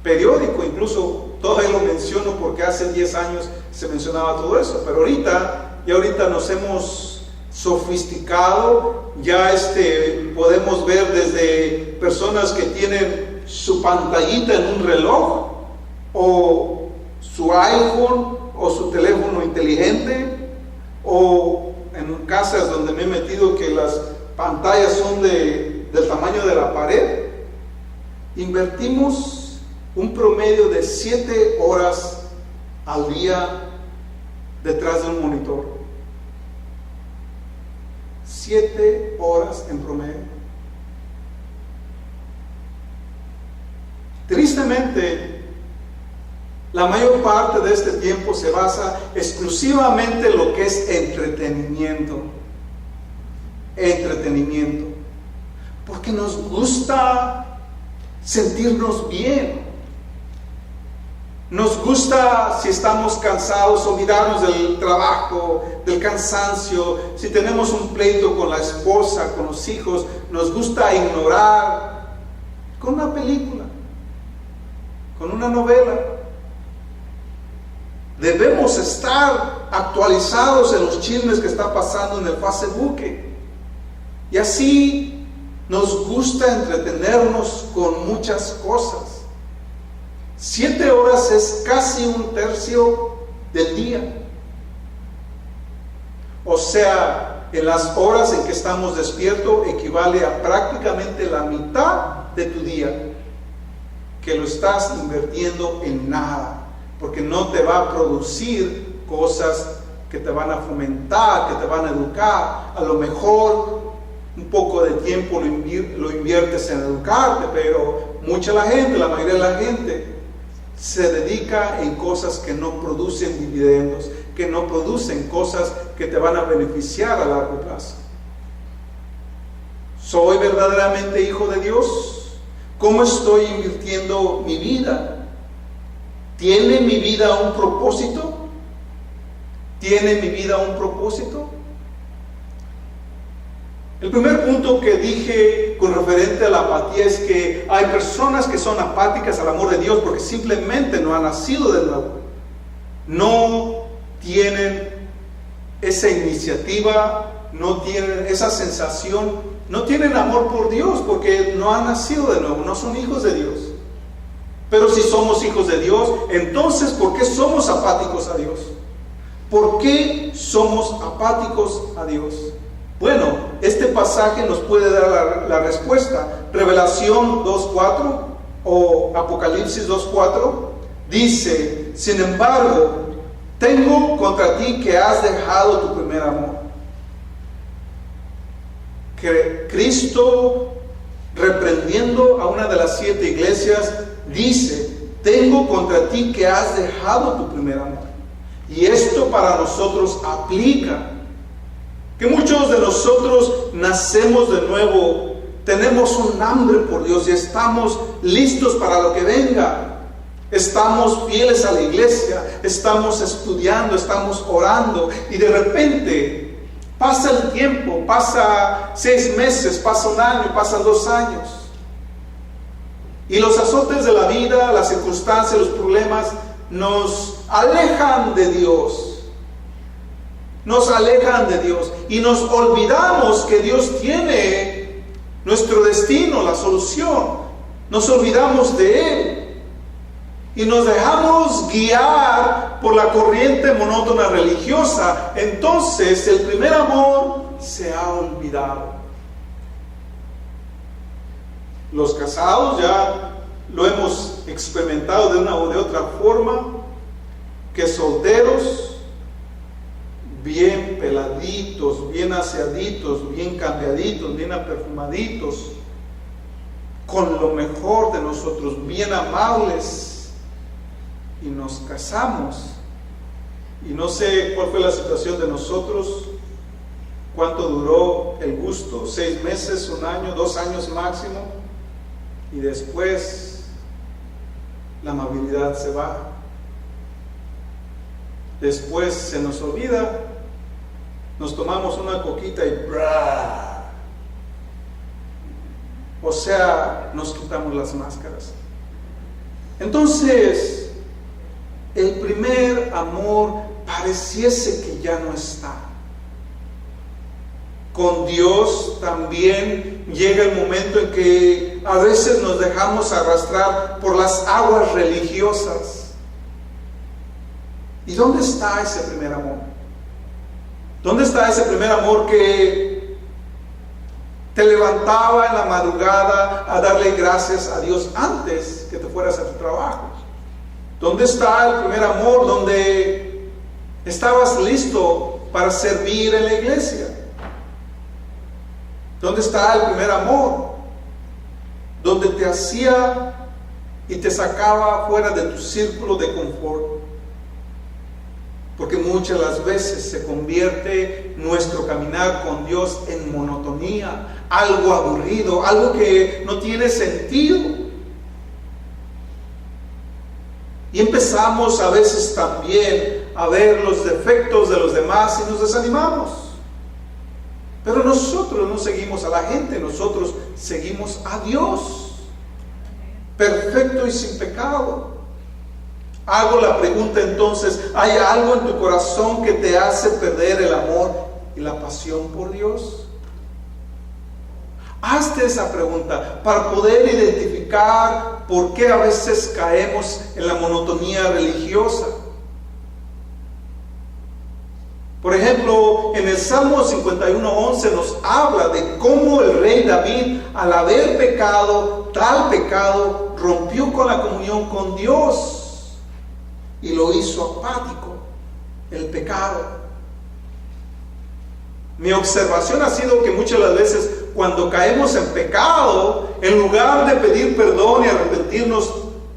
Periódico, incluso, todavía lo menciono porque hace 10 años se mencionaba todo eso, pero ahorita nos hemos sofisticado, ya podemos ver desde personas que tienen su pantallita en un reloj, o su iPhone, o su teléfono inteligente, o en casas donde me he metido que las pantallas son del tamaño de la pared. Invertimos un promedio de 7 horas al día detrás de un monitor. 7 horas en promedio. Tristemente, la mayor parte de este tiempo se basa exclusivamente en lo que es entretenimiento. Entretenimiento. Porque nos gusta sentirnos bien. Nos gusta, si estamos cansados, olvidarnos del trabajo, del cansancio. Si tenemos un pleito con la esposa, con los hijos, nos gusta ignorar con una película, con una novela. Debemos estar actualizados en los chismes que están pasando en el Facebook. Y así nos gusta entretenernos con muchas cosas. 7 horas es casi 1/3 del día. O sea, en las horas en que estamos despiertos equivale a prácticamente la mitad de tu día, que lo estás invirtiendo en nada, porque no te va a producir cosas que te van a fomentar, que te van a educar. A lo mejor un poco de tiempo lo inviertes en educarte, pero la mayoría de la gente se dedica en cosas que no producen dividendos, que no producen cosas que te van a beneficiar a largo plazo. ¿Soy verdaderamente hijo de Dios? ¿Cómo estoy invirtiendo mi vida? ¿Tiene mi vida un propósito? ¿Tiene mi vida un propósito? El primer punto que dije con referente a la apatía es que hay personas que son apáticas al amor de Dios porque simplemente no han nacido de nuevo. No tienen esa iniciativa, no tienen esa sensación, no tienen amor por Dios porque no han nacido de nuevo, no son hijos de Dios. Pero si somos hijos de Dios, entonces ¿por qué somos apáticos a Dios? ¿Por qué somos apáticos a Dios? Bueno, este pasaje nos puede dar la respuesta. Revelación 2:4 o Apocalipsis 2:4 dice: sin embargo, tengo contra ti que has dejado tu primer amor. Que Cristo, reprendiendo a una de las 7 iglesias, dice: tengo contra ti que has dejado tu primer amor. Y esto para nosotros aplica. Que muchos de nosotros nacemos de nuevo, tenemos un hambre por Dios y estamos listos para lo que venga. Estamos fieles a la iglesia, estamos estudiando, estamos orando, y de repente pasa el tiempo, pasa 6 meses, pasa 1 año, pasan 2 años. Y los azotes de la vida, las circunstancias, los problemas nos alejan de Dios. Nos alejan de Dios y nos olvidamos que Dios tiene nuestro destino, la solución. Nos olvidamos de Él y nos dejamos guiar por la corriente monótona religiosa. Entonces el primer amor se ha olvidado. Los casados ya lo hemos experimentado de una u de otra forma, que solteros, bien peladitos, bien aseaditos, bien cambiaditos, bien perfumaditos, con lo mejor de nosotros, bien amables, y nos casamos. Y no sé cuál fue la situación de nosotros, ¿Cuánto duró el gusto? 6 meses, 1 año, 2 años máximo. Y después la amabilidad se va. Después se nos olvida. Nos tomamos una coquita y ¡bra! O sea, nos quitamos las máscaras. Entonces, el primer amor pareciese que ya no está. Con Dios también llega el momento en que a veces nos dejamos arrastrar por las aguas religiosas. ¿Y dónde está ese primer amor? ¿Dónde está ese primer amor que te levantaba en la madrugada a darle gracias a Dios antes que te fueras a tu trabajo? ¿Dónde está el primer amor donde estabas listo para servir en la iglesia? ¿Dónde está el primer amor donde te hacía y te sacaba fuera de tu círculo de confort? Porque muchas las veces se convierte nuestro caminar con Dios en monotonía, algo aburrido, algo que no tiene sentido. Y empezamos a veces también a ver los defectos de los demás y nos desanimamos. Pero nosotros no seguimos a la gente, nosotros seguimos a Dios, perfecto y sin pecado. Hago la pregunta entonces, ¿hay algo en tu corazón que te hace perder el amor y la pasión por Dios? Hazte esa pregunta para poder identificar por qué a veces caemos en la monotonía religiosa. Por ejemplo, en el Salmo 51:11 nos habla de cómo el rey David, al haber pecado, tal pecado, rompió con la comunión con Dios y lo hizo apático, el pecado. Mi observación ha sido que muchas de las veces cuando caemos en pecado, en lugar de pedir perdón y arrepentirnos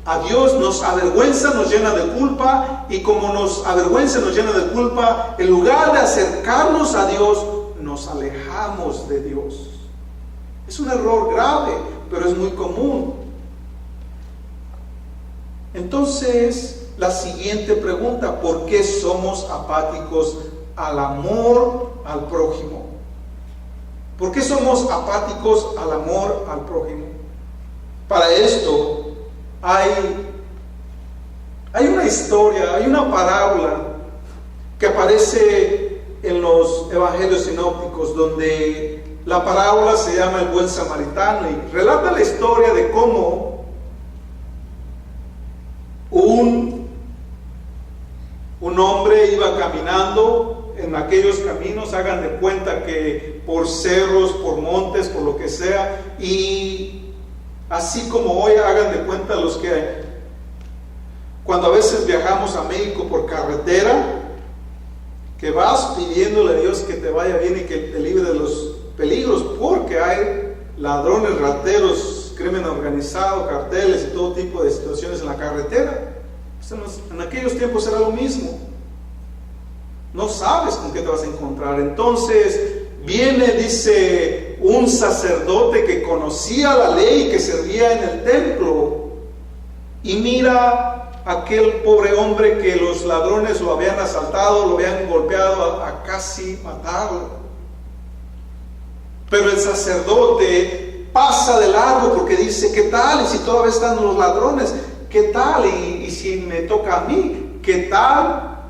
a Dios, nos avergüenza, nos llena de culpa, y como nos avergüenza, nos llena de culpa, en lugar de acercarnos a Dios, nos alejamos de Dios. Es un error grave, pero es muy común. Entonces, la siguiente pregunta: ¿por qué somos apáticos al amor al prójimo? ¿Por qué somos apáticos al amor al prójimo? Para esto hay una historia, hay una parábola que aparece en los evangelios sinópticos, donde la parábola se llama el buen samaritano, y relata la historia de cómo un hombre iba caminando en aquellos caminos, hagan de cuenta que por cerros, por montes, por lo que sea, y así como hoy hagan de cuenta los que cuando a veces viajamos a México por carretera, que vas pidiéndole a Dios que te vaya bien y que te libre de los peligros, porque hay ladrones, rateros, crimen organizado, carteles y todo tipo de situaciones en la carretera. Pues en aquellos tiempos era lo mismo. No sabes con qué te vas a encontrar. Entonces viene, dice, un sacerdote que conocía la ley y que servía en el templo, y mira a aquel pobre hombre que los ladrones lo habían asaltado, lo habían golpeado a casi matarlo. Pero el sacerdote pasa de largo porque dice: ¿qué tal? Y si todavía están los ladrones, ¿qué tal? Y si me toca a mí, ¿qué tal?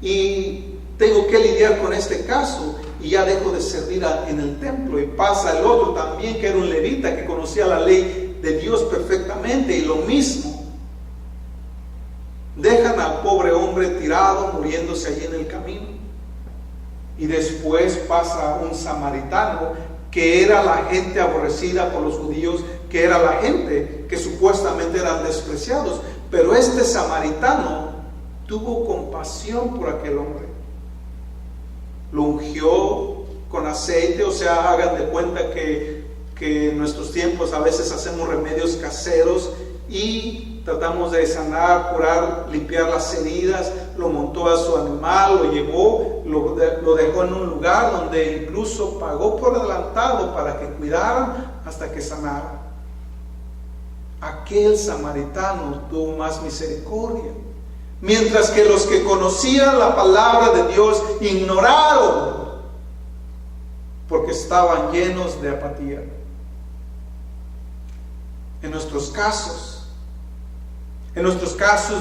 Y tengo que lidiar con este caso, y ya dejo de servir en el templo. Y pasa el otro también, que era un levita que conocía la ley de Dios perfectamente, y lo mismo. Dejan al pobre hombre tirado, muriéndose allí en el camino. Y después pasa un samaritano, que era la gente aborrecida por los judíos, que era la gente que supuestamente eran despreciados. Pero este samaritano tuvo compasión por aquel hombre. Lo ungió con aceite, o sea, hagan de cuenta que en nuestros tiempos a veces hacemos remedios caseros y tratamos de sanar, curar, limpiar las heridas, lo montó a su animal, lo llevó, lo dejó en un lugar donde incluso pagó por adelantado para que cuidaran hasta que sanara. Aquel samaritano tuvo más misericordia, mientras que los que conocían la palabra de Dios ignoraron porque estaban llenos de apatía. En nuestros casos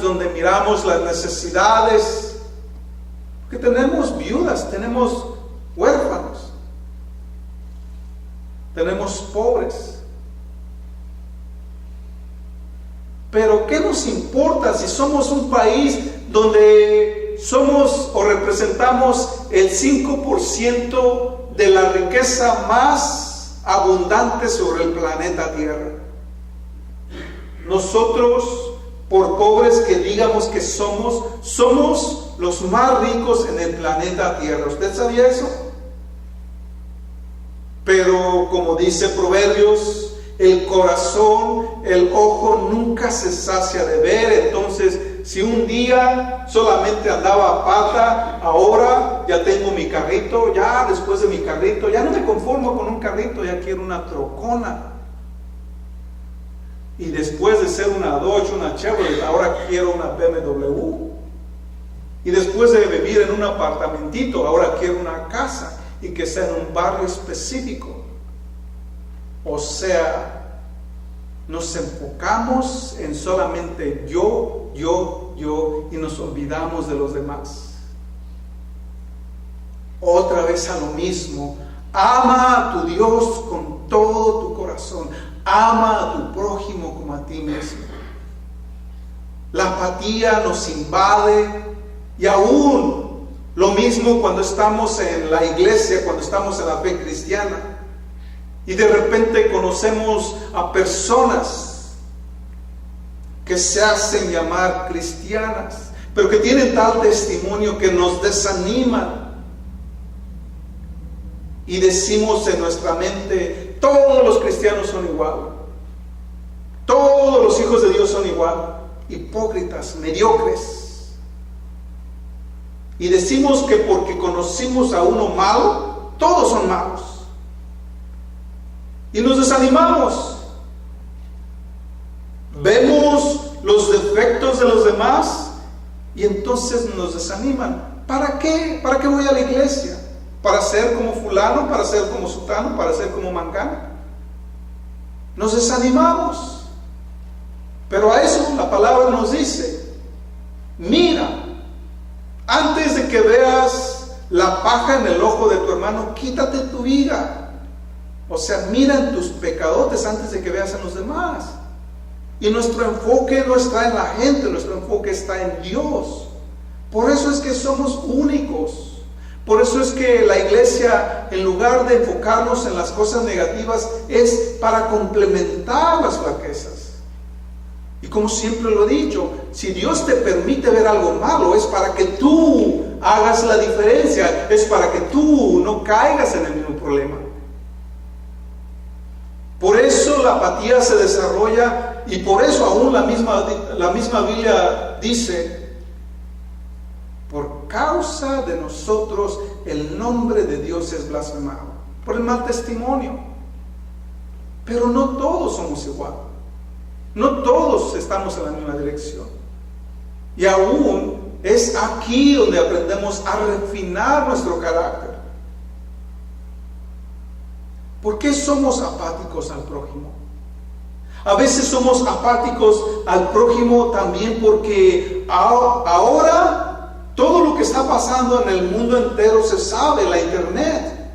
donde miramos las necesidades, que tenemos viudas, tenemos huérfanos, tenemos pobres. Pero ¿qué nos importa si somos un país donde somos o representamos el 5% de la riqueza más abundante sobre el planeta Tierra? Nosotros, por pobres que digamos que somos los más ricos en el planeta Tierra. ¿Usted sabía eso? Pero como dice Proverbios, el corazón, el ojo nunca se sacia de ver. Entonces, si un día solamente andaba a pata, ahora ya tengo mi carrito, ya después de mi carrito, ya no me conformo con un carrito, ya quiero una trocona. Y después de ser una Dodge, una Chevrolet, ahora quiero una BMW. Y después de vivir en un apartamentito, ahora quiero una casa y que sea en un barrio específico. O sea, nos enfocamos en solamente yo y nos olvidamos de los demás. Otra vez a lo mismo. Ama a tu Dios con todo tu corazón. Ama a tu prójimo como a ti mismo. La apatía nos invade, y aún lo mismo cuando estamos en la iglesia, cuando estamos en la fe cristiana, y de repente conocemos a personas que se hacen llamar cristianas, pero que tienen tal testimonio que nos desaniman. Y decimos en nuestra mente, todos los cristianos son igual, todos los hijos de Dios son igual, hipócritas, mediocres. Y decimos que porque conocimos a uno malo, todos son malos. Y nos desanimamos. Vemos los defectos de los demás y entonces nos desaniman. ¿Para qué? ¿Para qué voy a la iglesia? ¿Para ser como fulano? ¿Para ser como sutano? ¿Para ser como mangano? Nos desanimamos. Pero a eso la palabra nos dice, mira, antes de que veas la paja en el ojo de tu hermano, quítate tu viga. O sea, mira en tus pecadotes antes de que veas en los demás. Y nuestro enfoque no está en la gente, nuestro enfoque está en Dios. Por eso es que somos únicos. Por eso es que la iglesia, en lugar de enfocarnos en las cosas negativas, es para complementar las flaquezas. Y como siempre lo he dicho, si Dios te permite ver algo malo, es para que tú hagas la diferencia, es para que tú no caigas en el mismo problema. Por eso la apatía se desarrolla, y por eso aún la misma Biblia dice, por causa de nosotros el nombre de Dios es blasfemado, por el mal testimonio. Pero no todos somos igual, no todos estamos en la misma dirección. Y aún es aquí donde aprendemos a refinar nuestro carácter. ¿Por qué somos apáticos al prójimo? A veces somos apáticos al prójimo también porque ahora todo lo que está pasando en el mundo entero se sabe, la internet.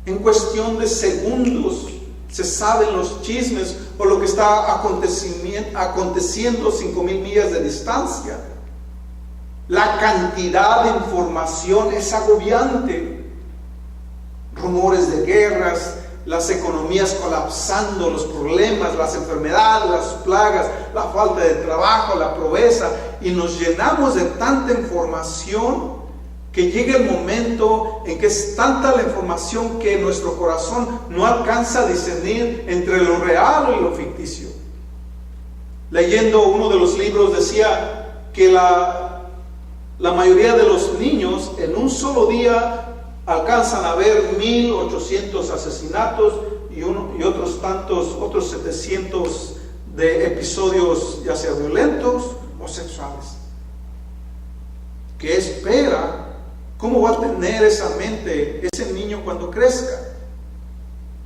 En cuestión de segundos se saben los chismes o lo que está aconteciendo 5,000 millas de distancia. La cantidad de información es agobiante. Rumores de guerras, las economías colapsando, los problemas, las enfermedades, las plagas, la falta de trabajo, la pobreza, y nos llenamos de tanta información que llega el momento en que es tanta la información que nuestro corazón no alcanza a discernir entre lo real y lo ficticio. Leyendo uno de los libros decía que la mayoría de los niños en un solo día alcanzan a ver 1,800 asesinatos y otros 700 de episodios ya sea violentos o sexuales. ¿Qué espera? ¿Cómo va a tener esa mente ese niño cuando crezca?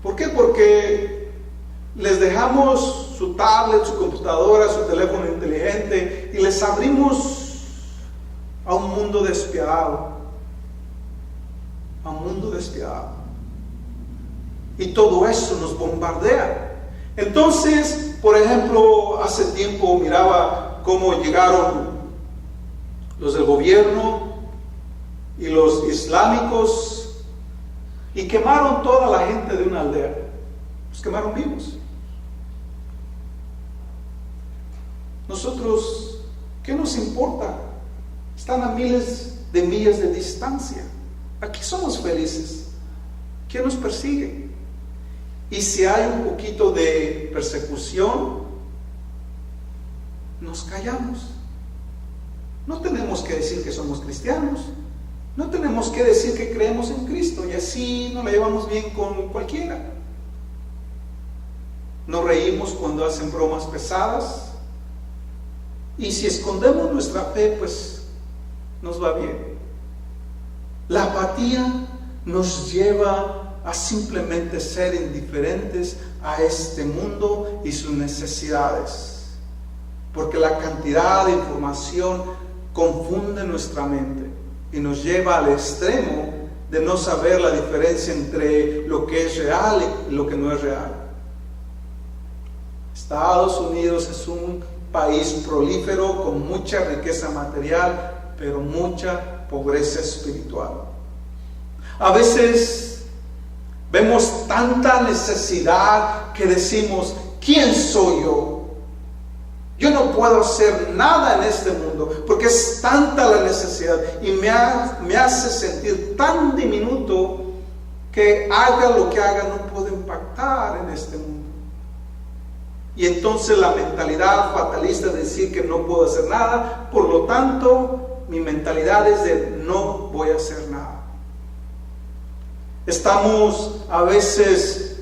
¿Por qué? Porque les dejamos su tablet, su computadora, su teléfono inteligente y les abrimos a un mundo despiadado. A un mundo despiadado. Y todo eso nos bombardea. Entonces, por ejemplo, hace tiempo miraba cómo llegaron los del gobierno y los islámicos y quemaron toda la gente de una aldea. Los quemaron vivos. Nosotros, ¿qué nos importa? Están a miles de millas de distancia. Aquí somos felices. ¿Quién nos persigue? Y si hay un poquito de persecución, nos callamos. No tenemos que decir que somos cristianos. No tenemos que decir que creemos en Cristo y así nos la llevamos bien con cualquiera. Nos reímos cuando hacen bromas pesadas. Y si escondemos nuestra fe, pues nos va bien. La apatía nos lleva a simplemente ser indiferentes a este mundo y sus necesidades. Porque la cantidad de información confunde nuestra mente y nos lleva al extremo de no saber la diferencia entre lo que es real y lo que no es real. Estados Unidos es un país prolífero con mucha riqueza material, pero mucha pobreza espiritual. A veces vemos tanta necesidad que decimos, ¿quién soy yo? Yo no puedo hacer nada en este mundo porque es tanta la necesidad y me hace sentir tan diminuto que haga lo que haga no puedo impactar en este mundo. Y entonces la mentalidad fatalista de decir que no puedo hacer nada, por lo tanto mi mentalidad es de no voy a hacer nada. Estamos a veces,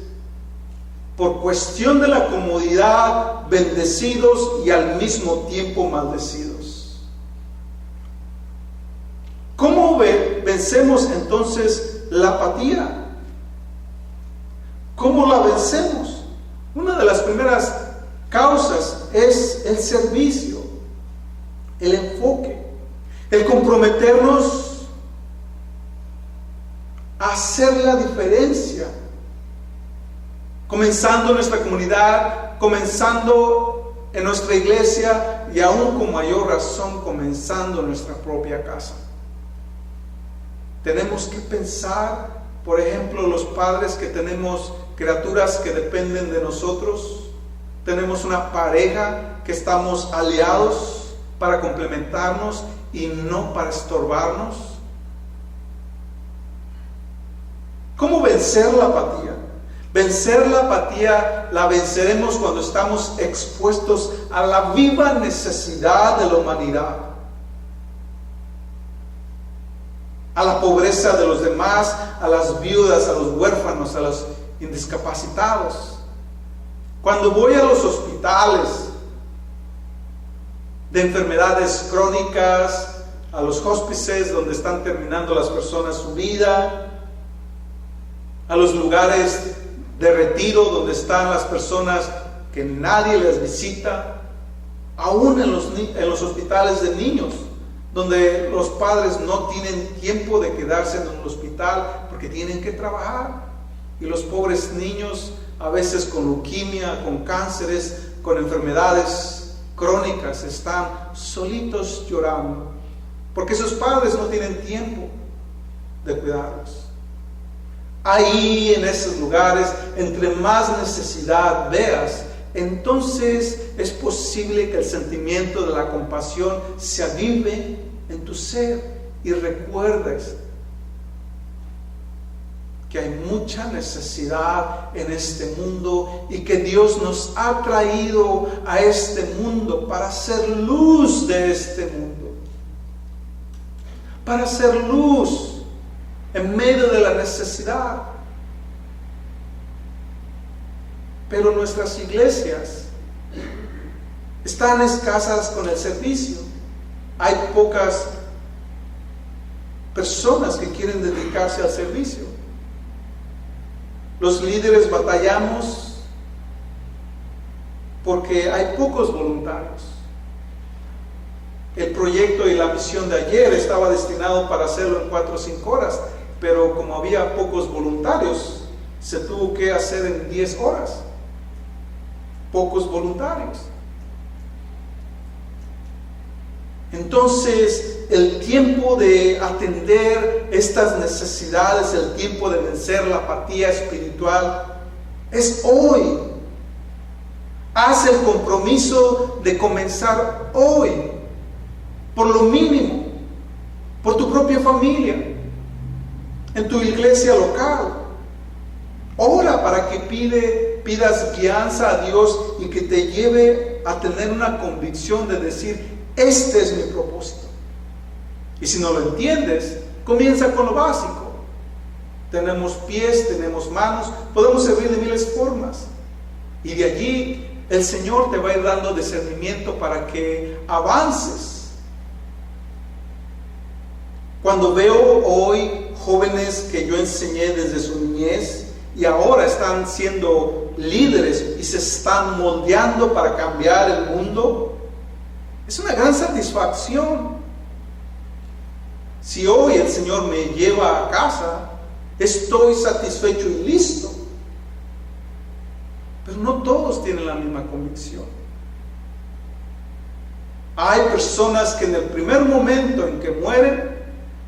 por cuestión de la comodidad, bendecidos y al mismo tiempo maldecidos. ¿Cómo vencemos entonces la apatía? ¿Cómo la vencemos? Una de las primeras causas es el servicio, el enfoque, el comprometernos a hacer la diferencia. Comenzando en nuestra comunidad, comenzando en nuestra iglesia y aún con mayor razón comenzando en nuestra propia casa. Tenemos que pensar, por ejemplo, los padres que tenemos criaturas que dependen de nosotros, tenemos una pareja que estamos aliados para complementarnos y no para estorbarnos. ¿Cómo vencer la apatía? Vencer la apatía la venceremos cuando estamos expuestos a la viva necesidad de la humanidad, a la pobreza de los demás, a las viudas, a los huérfanos, a los indiscapacitados. Cuando voy a los hospitales de enfermedades crónicas, a los hospices donde están terminando las personas su vida, a los lugares de retiro donde están las personas que nadie les visita, aún en los hospitales de niños, donde los padres no tienen tiempo de quedarse en un hospital porque tienen que trabajar, y los pobres niños a veces con leucemia, con cánceres, con enfermedades crónicas están solitos llorando porque sus padres no tienen tiempo de cuidarlos. Ahí en esos lugares, entre más necesidad veas, entonces es posible que el sentimiento de la compasión se avive en tu ser y recuerdes que hay mucha necesidad en este mundo y que Dios nos ha traído a este mundo para ser luz de este mundo. para hacer luz en medio de la necesidad. Pero nuestras iglesias están escasas con el servicio. Hay pocas personas que quieren dedicarse al servicio. Los líderes batallamos porque hay pocos voluntarios. El proyecto y la misión de ayer estaba destinado para hacerlo en 4 o 5 horas, pero como había pocos voluntarios, se tuvo que hacer en 10 horas. Pocos voluntarios. Entonces, el tiempo de atender estas necesidades, el tiempo de vencer la apatía espiritual, es hoy. Haz el compromiso de comenzar hoy, por lo mínimo, por tu propia familia, en tu iglesia local. Ora para que pidas guianza a Dios y que te lleve a tener una convicción de decir: este es mi propósito. Y si no lo entiendes, comienza con lo básico. Tenemos pies, tenemos manos, podemos servir de miles formas. Y de allí el Señor te va a ir dando discernimiento para que avances. Cuando veo hoy jóvenes que yo enseñé desde su niñez y ahora están siendo líderes y se están moldeando para cambiar el mundo, es una gran satisfacción. Si hoy el Señor me lleva a casa, estoy satisfecho y listo. Pero no todos tienen la misma convicción. Hay personas que en el primer momento en que mueren,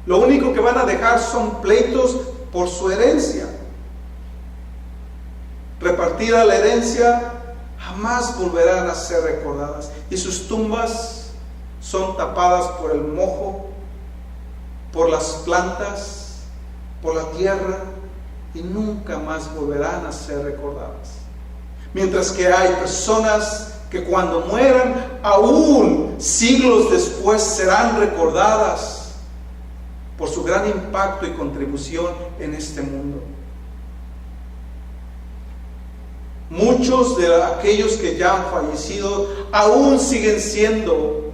lo único que van a dejar son pleitos por su herencia. Repartida la herencia, jamás volverán a ser recordadas. Y sus tumbas son tapadas por el mojo, por las plantas, por la tierra, y nunca más volverán a ser recordadas. Mientras que hay personas que cuando mueran, aún siglos después, serán recordadas por su gran impacto y contribución en este mundo. Muchos de aquellos que ya han fallecido aún siguen siendo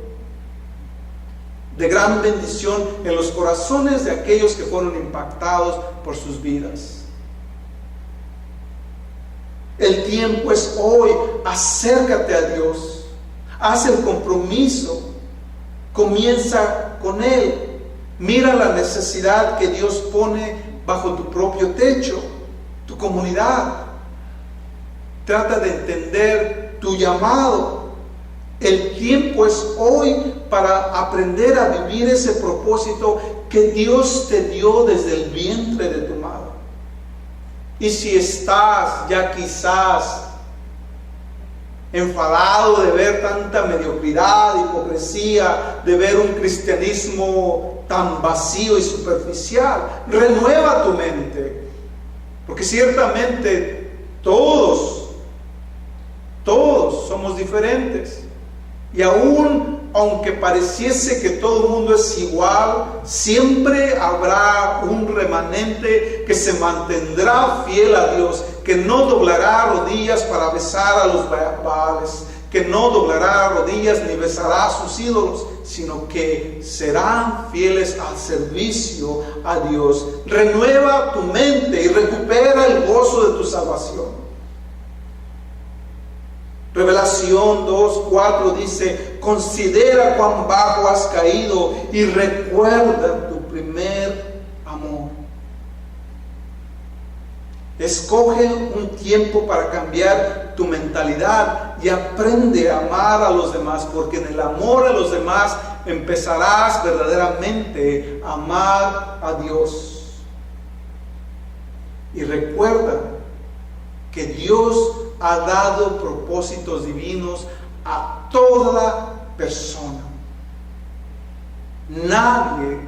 de gran bendición en los corazones de aquellos que fueron impactados por sus vidas. El tiempo es hoy. Acércate a Dios, haz el compromiso, comienza con Él. Mira la necesidad que Dios pone bajo tu propio techo, tu comunidad. Trata de entender tu llamado. El tiempo es hoy para aprender a vivir ese propósito que Dios te dio desde el vientre de tu madre. Y si estás ya quizás enfadado de ver tanta mediocridad, hipocresía, de ver un cristianismo tan vacío y superficial, renueva tu mente, porque ciertamente todos somos diferentes, y aunque pareciese que todo el mundo es igual, siempre habrá un remanente que se mantendrá fiel a Dios, que no doblará rodillas para besar a los Baales, que no doblará rodillas ni besará a sus ídolos, sino que serán fieles al servicio a Dios. Renueva tu mente y recupera el gozo de tu salvación. Revelación 2:4 dice: considera cuán bajo has caído y recuerda tu primer amor. Escoge un tiempo para cambiar tu mentalidad y aprende a amar a los demás, porque en el amor a los demás empezarás verdaderamente a amar a Dios. Y recuerda que Dios ha dado propósitos divinos a toda persona. Nadie